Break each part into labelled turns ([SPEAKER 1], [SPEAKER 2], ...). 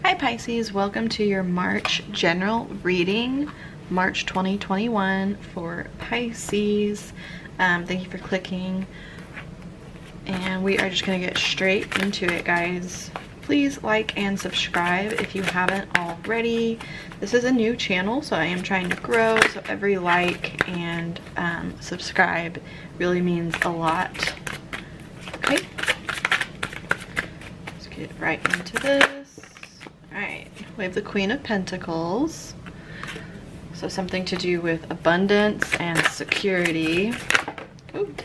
[SPEAKER 1] Hi Pisces, welcome to your March general reading, March 2021 for Pisces. Thank you for clicking. And we are just going to get straight into it, guys. Please like and subscribe if you haven't already. This is a new channel, so I am trying to grow, so every like and subscribe really means a lot. Okay, let's get right into this. Alright, we have the Queen of Pentacles. So something to do with abundance and security. Ooh.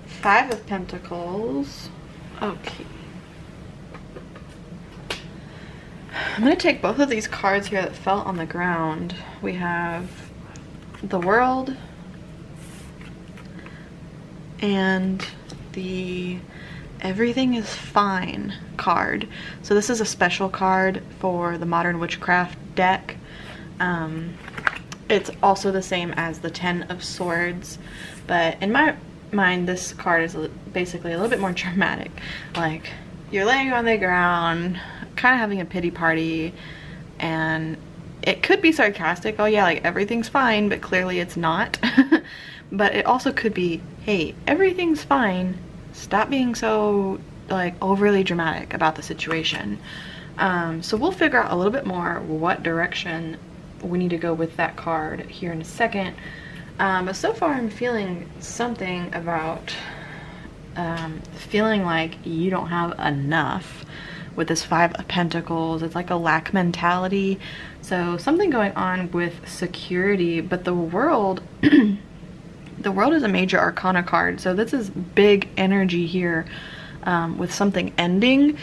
[SPEAKER 1] Five of Pentacles. Okay. I'm going to take both of these cards here that fell on the ground. We have the World and the Everything is Fine card. So this is a special card for the Modern Witchcraft deck. It's also the same as the Ten of Swords, but in my mind this card is basically a little bit more dramatic. Like, you're laying on the ground, kind of having a pity party, and it could be sarcastic. Oh yeah, like everything's fine, but clearly it's not. But it also could be, hey, everything's fine. Stop being so like overly dramatic about the situation. So we'll figure out a little bit more what direction we need to go with that card here in a second. But so far I'm feeling something about feeling like you don't have enough with this Five of Pentacles. It's like a lack mentality. So something going on with security, but the World the World is a major arcana card, so this is big energy here, with something ending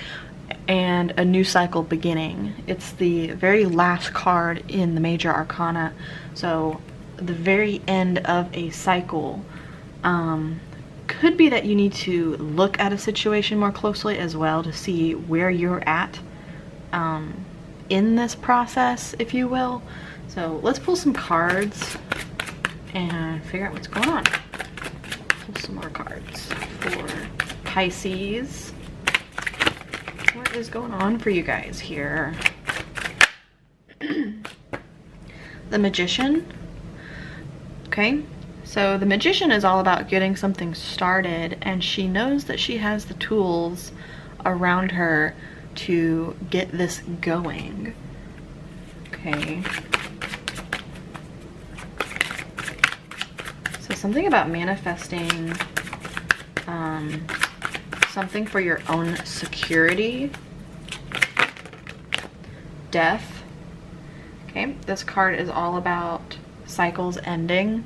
[SPEAKER 1] and a new cycle beginning. It's the very last card in the major arcana, so the very end of a cycle. Could be that you need to look at a situation more closely as well to see where you're at in this process, if you will. So let's pull some cards and figure out what's going on. Pull some more cards for Pisces. What is going on for you guys here? The Magician. Okay, so the Magician is all about getting something started, and she knows that she has the tools around her to get this going. Okay. So something about manifesting something for your own security. Death. Okay, this card is all about cycles ending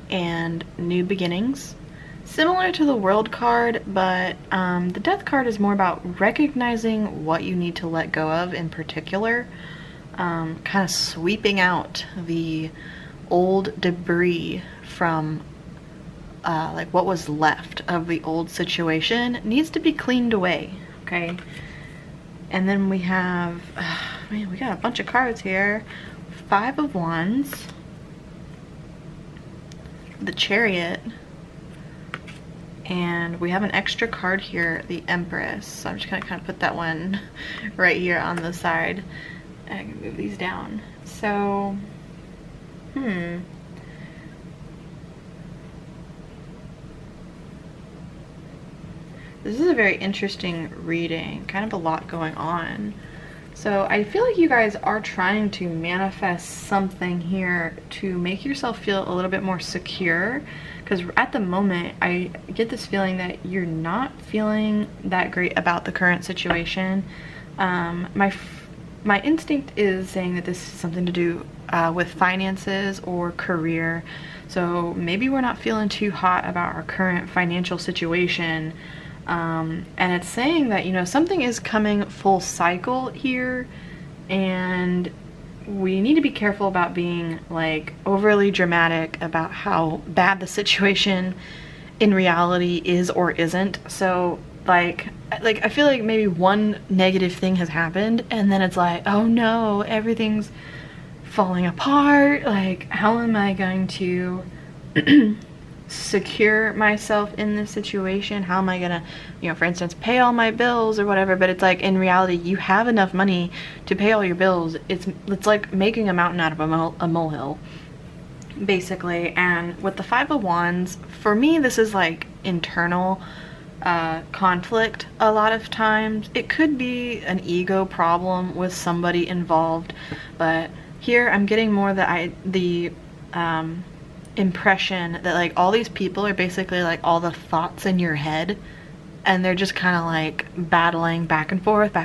[SPEAKER 1] and new beginnings. Similar to the World card, but the Death card is more about recognizing what you need to let go of in particular. Kind of sweeping out the old debris from like what was left of the old situation needs to be cleaned away. Okay, and then we have man, we got a bunch of cards here. Five of Wands, the Chariot, and we have an extra card here, the Empress. So I'm just gonna kind of put that one right here on the side. I can move these down. So this is a very interesting reading, kind of a lot going on. So I feel like you guys are trying to manifest something here to make yourself feel a little bit more secure, because at the moment I get this feeling that you're not feeling that great about the current situation. My instinct is saying that this is something to do with finances or career. So maybe we're not feeling too hot about our current financial situation. And it's saying that, you know, something is coming full cycle here, and we need to be careful about being like overly dramatic about how bad the situation in reality is or isn't. So like I feel like maybe one negative thing has happened and then it's like, oh no, everything's falling apart. Like, how am I going to secure myself in this situation? How am I gonna, you know, for instance, pay all my bills or whatever? But it's like, in reality, you have enough money to pay all your bills. It's like making a mountain out of a molehill, basically. And with the Five of Wands, for me, this is like internal conflict. A lot of times it could be an ego problem with somebody involved, but here I'm getting more the impression that like all these people are basically like all the thoughts in your head, and they're just kind of like battling back and forth,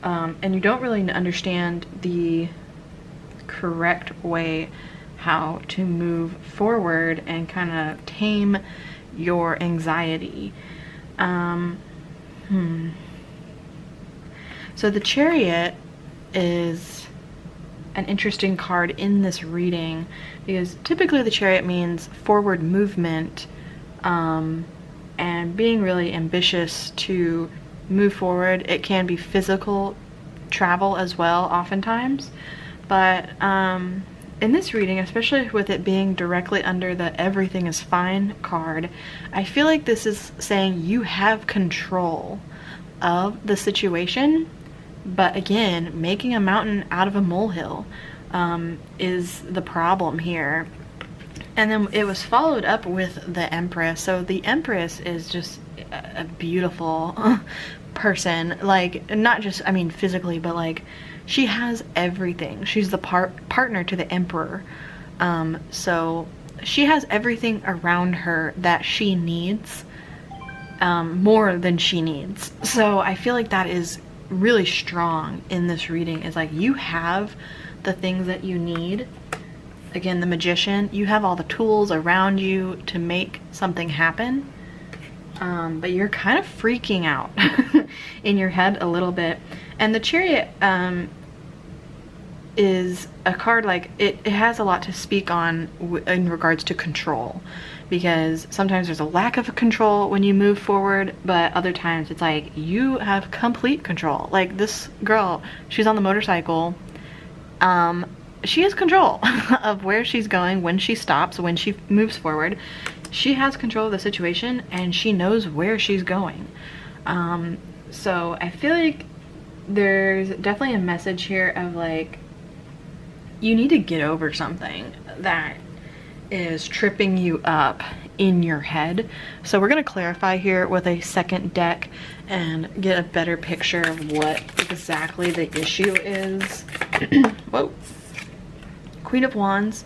[SPEAKER 1] and you don't really understand the correct way how to move forward and kind of tame your anxiety. So the Chariot is an interesting card in this reading, because typically the Chariot means forward movement, and being really ambitious to move forward. It can be physical travel as well oftentimes, but in this reading, especially with it being directly under the everything is fine card, I feel like this is saying you have control of the situation. But again, making a mountain out of a molehill is the problem here. And then it was followed up with the Empress. So the Empress is just a beautiful person. Like, not just, I mean, physically, but like, she has everything. She's the partner to the Emperor. So she has everything around her that she needs, more than she needs. So I feel like that is really strong in this reading, is like, you have the things that you need. Again, the Magician, you have all the tools around you to make something happen, but you're kind of freaking out in your head a little bit. And the Chariot is a card, like, it has a lot to speak on in regards to control, because sometimes there's a lack of control when you move forward, but other times it's like you have complete control. Like this girl, she's on the motorcycle, she has control of where she's going, when she stops, when she moves forward. She has control of the situation and she knows where she's going. So I feel like there's definitely a message here of like, you need to get over something that is tripping you up in your head. So we're going to clarify here with a second deck and get a better picture of what exactly the issue is. Whoa. Queen of Wands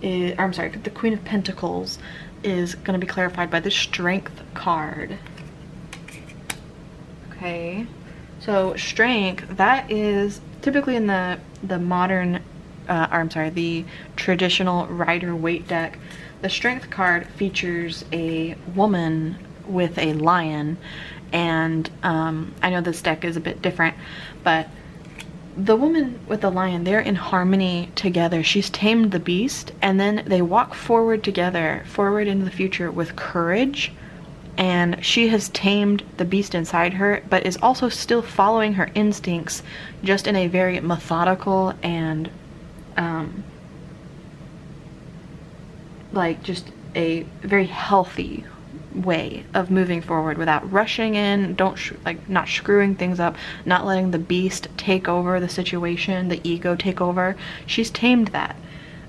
[SPEAKER 1] is, or I'm sorry, the Queen of Pentacles is going to be clarified by the Strength card. Okay, so Strength, that is typically in the modern, or I'm sorry, the traditional Rider-Waite deck. The Strength card features a woman with a lion, and I know this deck is a bit different, but the woman with the lion, they're in harmony together. She's tamed the beast, and then they walk forward together, forward into the future with courage, and she has tamed the beast inside her, but is also still following her instincts, just in a very methodical and like just a very healthy way of moving forward without rushing in, not screwing things up, not letting the beast take over the situation, the ego take over. She's tamed that,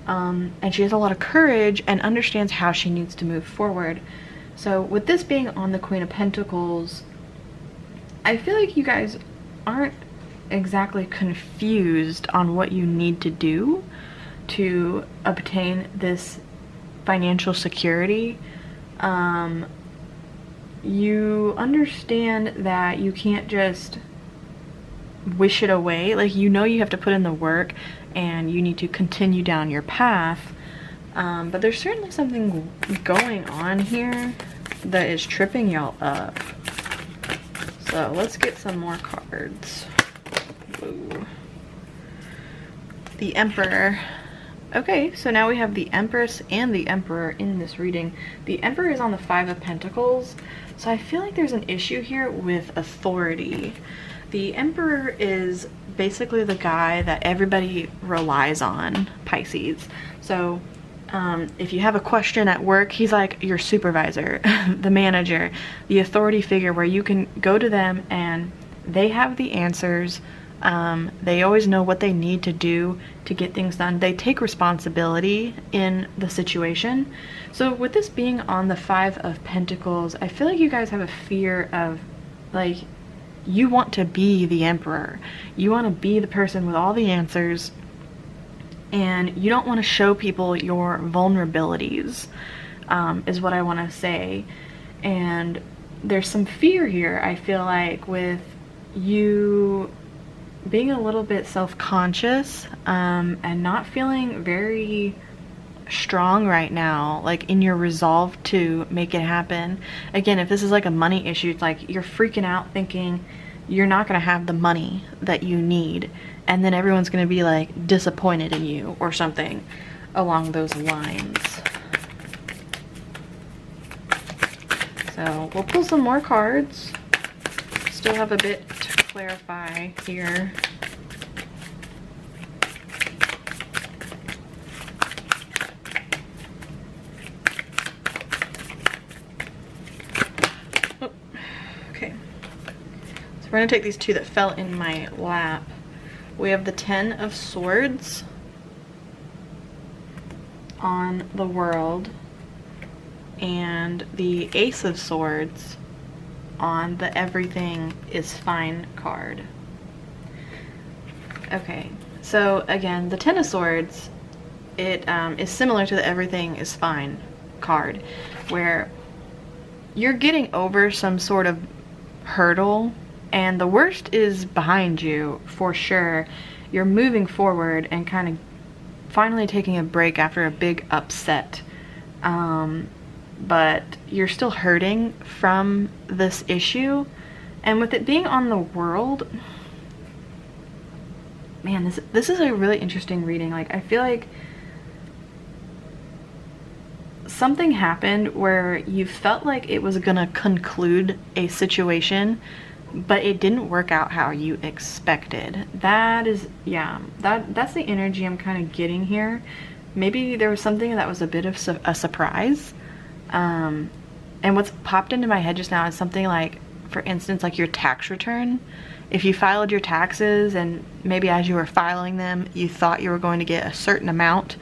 [SPEAKER 1] and she has a lot of courage and understands how she needs to move forward. So with this being on the Queen of Pentacles, I feel like you guys aren't exactly confused on what you need to do to obtain this financial security. You understand that you can't just wish it away. Like, you know you have to put in the work and you need to continue down your path, but there's certainly something going on here that is tripping y'all up. So let's get some more cards. Ooh. The Emperor. Okay, so now we have the Empress and the Emperor in this reading. The Emperor is on the Five of Pentacles, so I feel like there's an issue here with authority. The Emperor is basically the guy that everybody relies on, Pisces. So If you have a question at work, he's like your supervisor, the manager, the authority figure where you can go to them and they have the answers. They always know what they need to do to get things done. They take responsibility in the situation. So with this being on the 5 of Pentacles, I feel like you guys have a fear of, like, you want to be the emperor. You want to be the person with all the answers, and you don't want to show people your vulnerabilities, is what I want to say. And there's some fear here, I feel like, with you being a little bit self-conscious, and not feeling very strong right now, like in your resolve to make it happen. Again, if this is like a money issue, it's like you're freaking out thinking you're not going to have the money that you need, and then everyone's going to be like disappointed in you or something along those lines. So we'll pull some more cards. Still have a bit to clarify here. Oh, okay. So we're going to take these 2 that fell in my lap. We have the 10 of Swords on the World, and the Ace of Swords on the Everything is Fine card. Okay, so again, the 10 of Swords, it is similar to the Everything is Fine card, where you're getting over some sort of hurdle, and the worst is behind you for sure. You're moving forward and kind of finally taking a break after a big upset. But you're still hurting from this issue. And with it being on the World, man, this is a really interesting reading. Like, I feel like something happened where you felt like it was gonna conclude a situation, but it didn't work out how you expected. That is, yeah, that's the energy I'm kind of getting here. Maybe there was something that was a bit of a surprise. And what's popped into my head just now is something like, for instance, like your tax return. If you filed your taxes and maybe as you were filing them, you thought you were going to get a certain amount,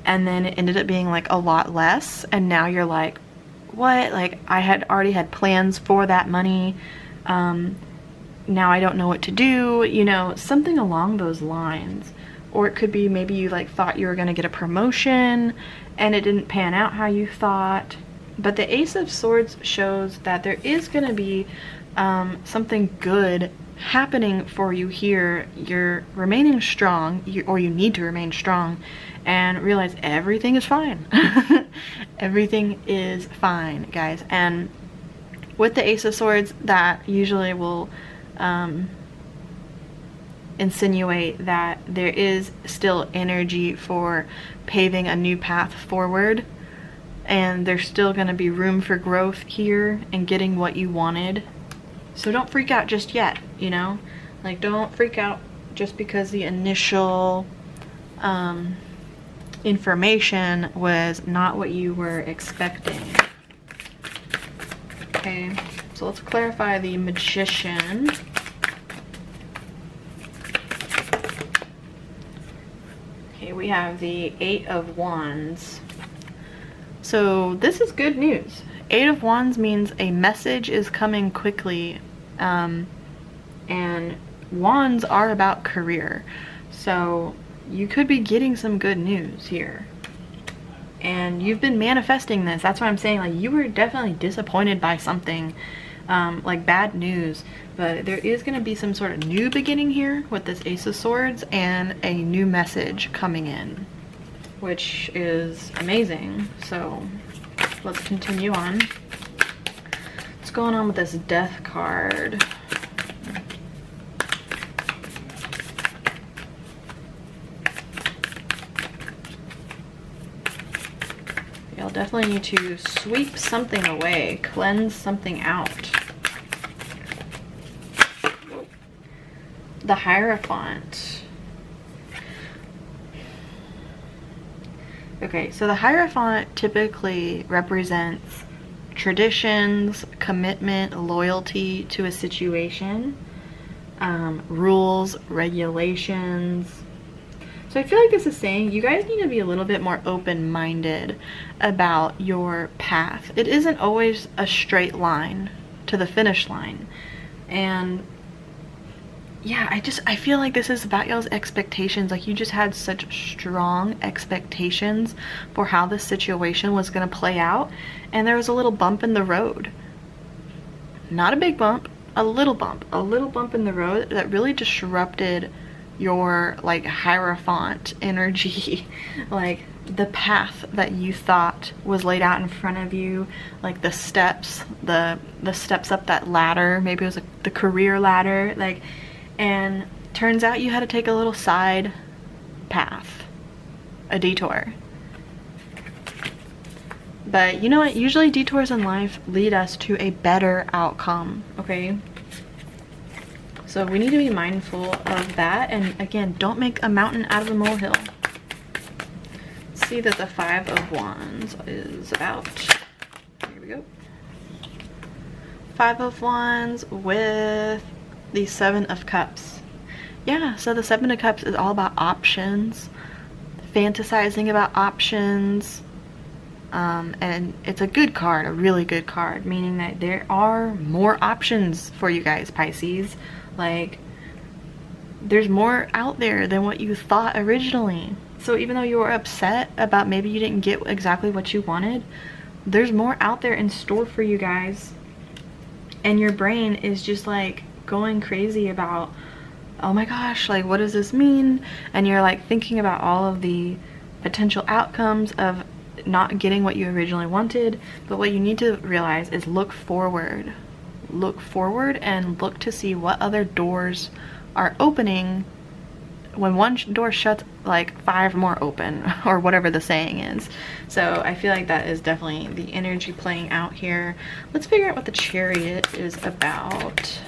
[SPEAKER 1] and then it ended up being like a lot less, and now you're like, what? Like, I had already had plans for that money. Now I don't know what to do, you know, something along those lines. Or it could be maybe you like thought you were going to get a promotion and it didn't pan out how you thought. But the Ace of Swords shows that there is going to be something good happening for you here. You're remaining strong, or you need to remain strong, and realize everything is fine. Everything is fine, guys. And with the Ace of Swords, that usually will insinuate that there is still energy for paving a new path forward, and there's still going to be room for growth here and getting what you wanted. So don't freak out just yet, you know? Like, don't freak out just because the initial information was not what you were expecting. Okay, so let's clarify the Magician. Okay, we have the 8 of Wands. So this is good news. 8 of Wands means a message is coming quickly, and Wands are about career. So you could be getting some good news here. And you've been manifesting this. That's why I'm saying, like, you were definitely disappointed by something, like bad news. But there is going to be some sort of new beginning here with this Ace of Swords and a new message coming in, which is amazing. So let's continue on. What's going on with this Death card? You'll definitely need to sweep something away, cleanse something out. The Hierophant. Okay, so the Hierophant typically represents traditions, commitment, loyalty to a situation, rules, regulations. So I feel like this is saying you guys need to be a little bit more open-minded about your path. It isn't always a straight line to the finish line. And yeah, I feel like this is about y'all's expectations. Like, you just had such strong expectations for how this situation was going to play out, and there was a little bump in the road. Not a big bump, a little bump in the road that really disrupted your like Hierophant energy. Like the path that you thought was laid out in front of you, like the steps, the steps up that ladder. Maybe it was the career ladder, like. And turns out you had to take a little side path, a detour. But you know what? Usually detours in life lead us to a better outcome, okay? So we need to be mindful of that. And again, don't make a mountain out of a molehill. See that the 5 of Wands is about, here we go. 5 of Wands with the 7 of Cups. Yeah, so the 7 of Cups is all about options, fantasizing about options, and it's a good card, a really good card, meaning that there are more options for you guys, Pisces. Like, there's more out there than what you thought originally. So even though you were upset about maybe you didn't get exactly what you wanted, there's more out there in store for you guys. And your brain is just like going crazy about, oh my gosh, like what does this mean? And you're like thinking about all of the potential outcomes of not getting what you originally wanted. But what you need to realize is look forward and look to see what other doors are opening. When one door shuts, like 5 more open, or whatever the saying is. So I feel like that is definitely the energy playing out here. Let's figure out what the Chariot is about.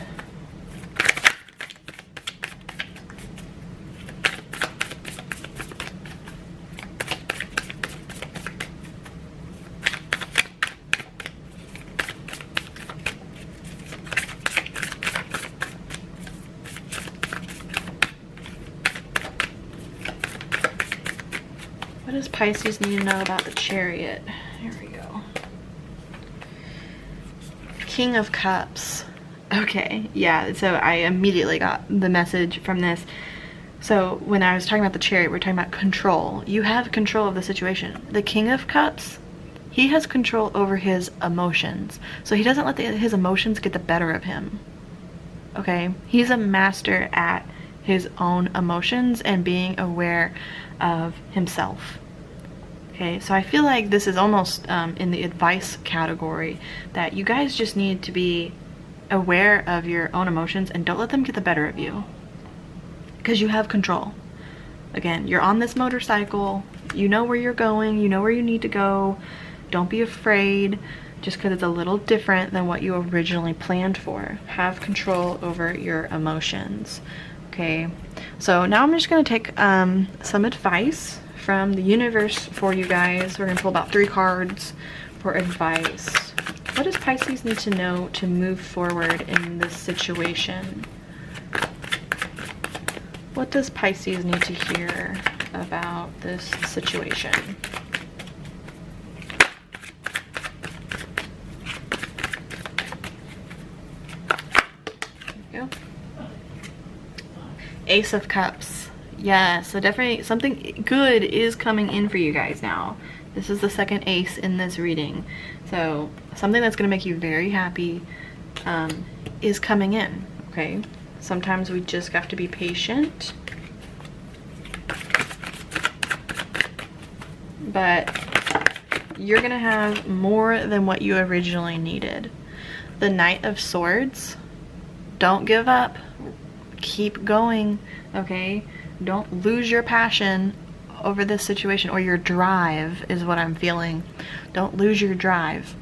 [SPEAKER 1] What does Pisces need to know about the Chariot? Here we go. King of Cups. Okay, yeah, so I immediately got the message from this. So when I was talking about the Chariot, we're talking about control. You have control of the situation. The King of Cups, he has control over his emotions. So he doesn't let his emotions get the better of him. Okay? He's a master at his own emotions and being aware of himself. Okay, so I feel like this is almost in the advice category, that you guys just need to be aware of your own emotions and don't let them get the better of you, because you have control. Again, you're on this motorcycle, you know where you're going, you know where you need to go. Don't be afraid just because it's a little different than what you originally planned for. Have control over your emotions. Okay, so now I'm just going to take some advice from the universe for you guys. We're going to pull about 3 cards for advice. What does Pisces need to know to move forward in this situation? What does Pisces need to hear about this situation? There we go. Ace of Cups. Yeah, so definitely something good is coming in for you guys now. This is the second ace in this reading. So something that's going to make you very happy is coming in, okay? Sometimes we just have to be patient. But you're going to have more than what you originally needed. The Knight of Swords. Don't give up. Keep going, okay? Don't lose your passion over this situation, or your drive is what I'm feeling. Don't lose your drive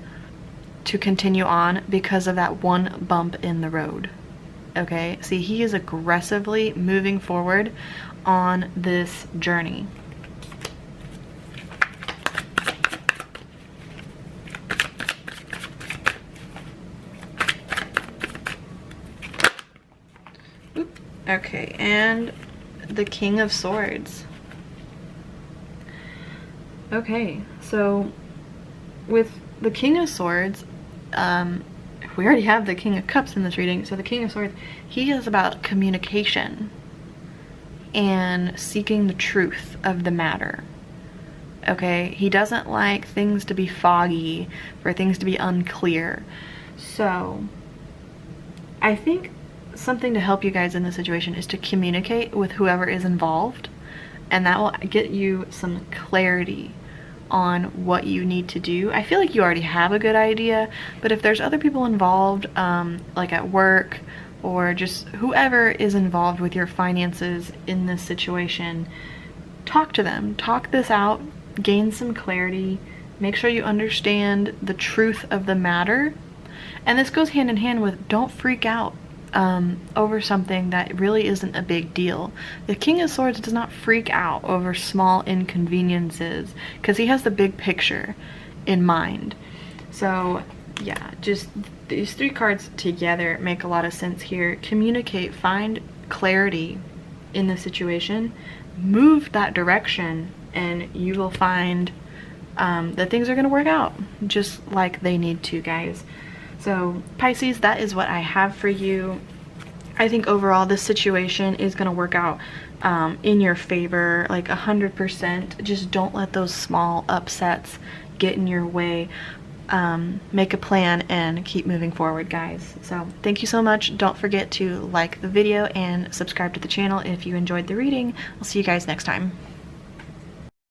[SPEAKER 1] to continue on because of that one bump in the road, okay? See, he is aggressively moving forward on this journey. Oop. Okay, and the King of Swords. Okay, so with the King of Swords, we already have the King of Cups in this reading, so the King of Swords, he is about communication and seeking the truth of the matter. Okay, he doesn't like things to be foggy, for things to be unclear. So I think something to help you guys in this situation is to communicate with whoever is involved, and that will get you some clarity on what you need to do. I feel like you already have a good idea, but if there's other people involved, like at work, or just whoever is involved with your finances in this situation, talk to them, talk this out, gain some clarity, make sure you understand the truth of the matter. And this goes hand in hand with don't freak out over something that really isn't a big deal. The King of Swords does not freak out over small inconveniences because he has the big picture in mind. So yeah, just these three cards together make a lot of sense here. Communicate, find clarity in the situation, move that direction, and you will find that things are going to work out just like they need to, guys. So Pisces, that is what I have for you. I think overall this situation is going to work out in your favor, like 100%. Just don't let those small upsets get in your way. Make a plan and keep moving forward, guys. So thank you so much. Don't forget to like the video and subscribe to the channel if you enjoyed the reading. I'll see you guys next time.